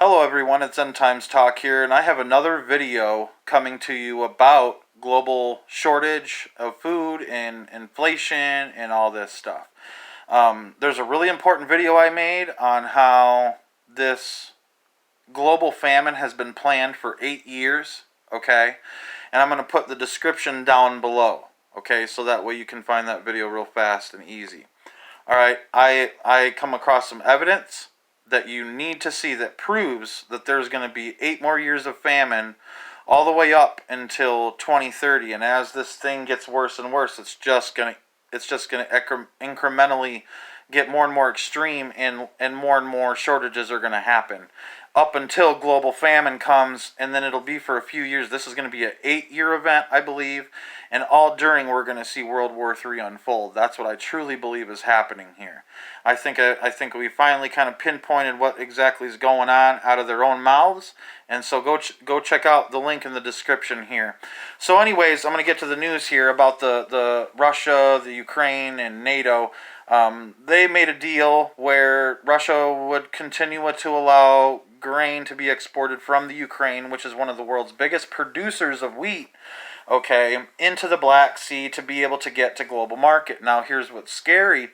Hello everyone, it's End Times Talk here, and I have another video coming to you about global shortage of food and inflation and all this stuff. There's a really important video I made on how this global famine has been planned for 8 years, okay? And I'm going to put the description down below, okay? So that way you can find that video real fast and easy. Alright, I come across some evidence that you need to see that proves that there's going to be 8 more years of famine all the way up until 2030, and as this thing gets worse and worse, it's just going to incrementally get more and more extreme, and more shortages are going to happen up until global famine comes, and then it'll be for a few years. This is going to be an 8-year event, I believe, and all during we're going to see World War III unfold. That's what I truly believe is happening here. I think we finally kind of pinpointed what exactly is going on out of their own mouths, and so go check out the link in the description here. So anyways, I'm going to get to the news here about the Russia, the Ukraine, and NATO. They made a deal where Russia would continue to allow grain to be exported from the Ukraine, which is one of the world's biggest producers of wheat, okay, into the Black Sea to be able to get to global market. Now here's what's scary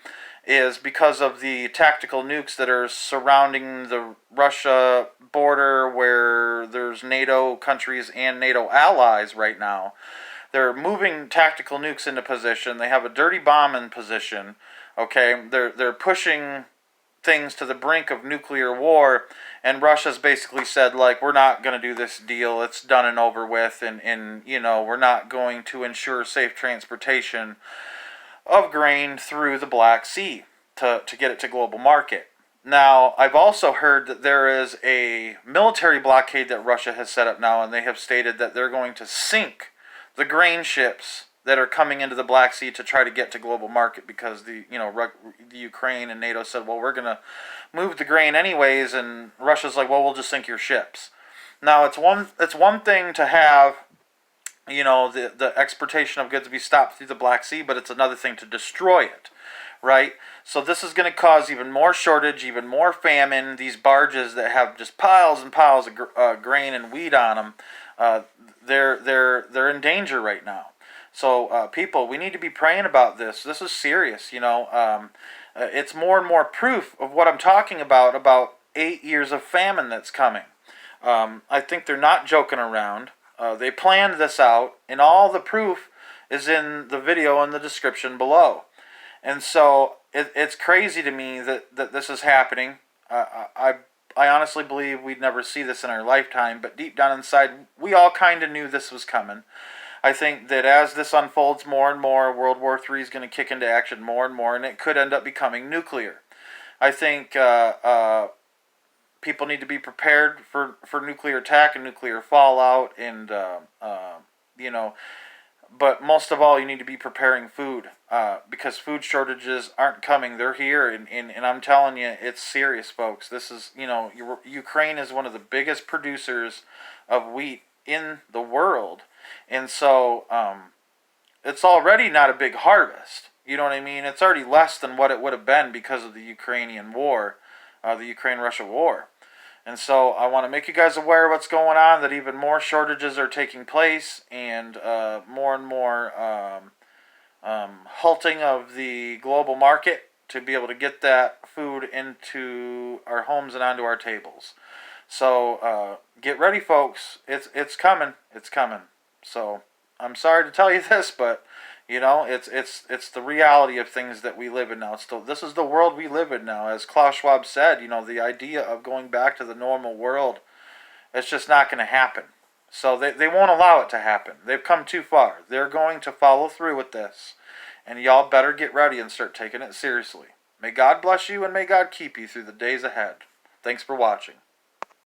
is because of the tactical nukes that are surrounding the Russia border, where there's NATO countries and NATO allies right now. They're moving tactical nukes into position. They have a dirty bomb in position. Okay, they're pushing things to the brink of nuclear war, and Russia's basically said, like, we're not going to do this deal. It's done and over with, and you know, we're not going to ensure safe transportation of grain through the Black Sea to get it to global market. Now, I've also heard that there is a military blockade that Russia has set up now, and they have stated that they're going to sink the grain ships that are coming into the Black Sea to try to get to global market, because the Ukraine and NATO said, well, we're going to move the grain anyways, and Russia's like, well, we'll just sink your ships. Now, it's one thing to have the exportation of goods be stopped through the Black Sea, but it's another thing to destroy it, right? So this is going to cause even more shortage, even more famine. These barges that have just piles and piles of grain and wheat on them, they're in danger right now. So people, we need to be praying about this. This is serious, it's more and more proof of what I'm talking about 8 years of famine that's coming. I think they're not joking around. They planned this out, and all the proof is in the video in the description below. And so it's crazy to me that this is happening. I honestly believe we'd never see this in our lifetime, but deep down inside, we all kind of knew this was coming. I think that as this unfolds more and more, World War III is going to kick into action more and more, and it could end up becoming nuclear. I think people need to be prepared for nuclear attack and nuclear fallout, and but most of all, you need to be preparing food, because food shortages aren't coming; they're here, and I'm telling you, it's serious, folks. This is, Ukraine is one of the biggest producers of wheat in the world, and so it's already not a big harvest. You know what I mean? It's already less than what it would have been because of the Ukrainian war, the Ukraine-Russia war. And so I want to make you guys aware of what's going on, that even more shortages are taking place, and more and more halting of the global market to be able to get that food into our homes and onto our tables. So get ready, folks. It's coming. It's coming. So I'm sorry to tell you this, but it's the reality of things that we live in now. This is the world we live in now. As Klaus Schwab said, the idea of going back to the normal world, it's just not going to happen. So they won't allow it to happen. They've come too far. They're going to follow through with this, and y'all better get ready and start taking it seriously. May God bless you, and may God keep you through the days ahead. Thanks for watching.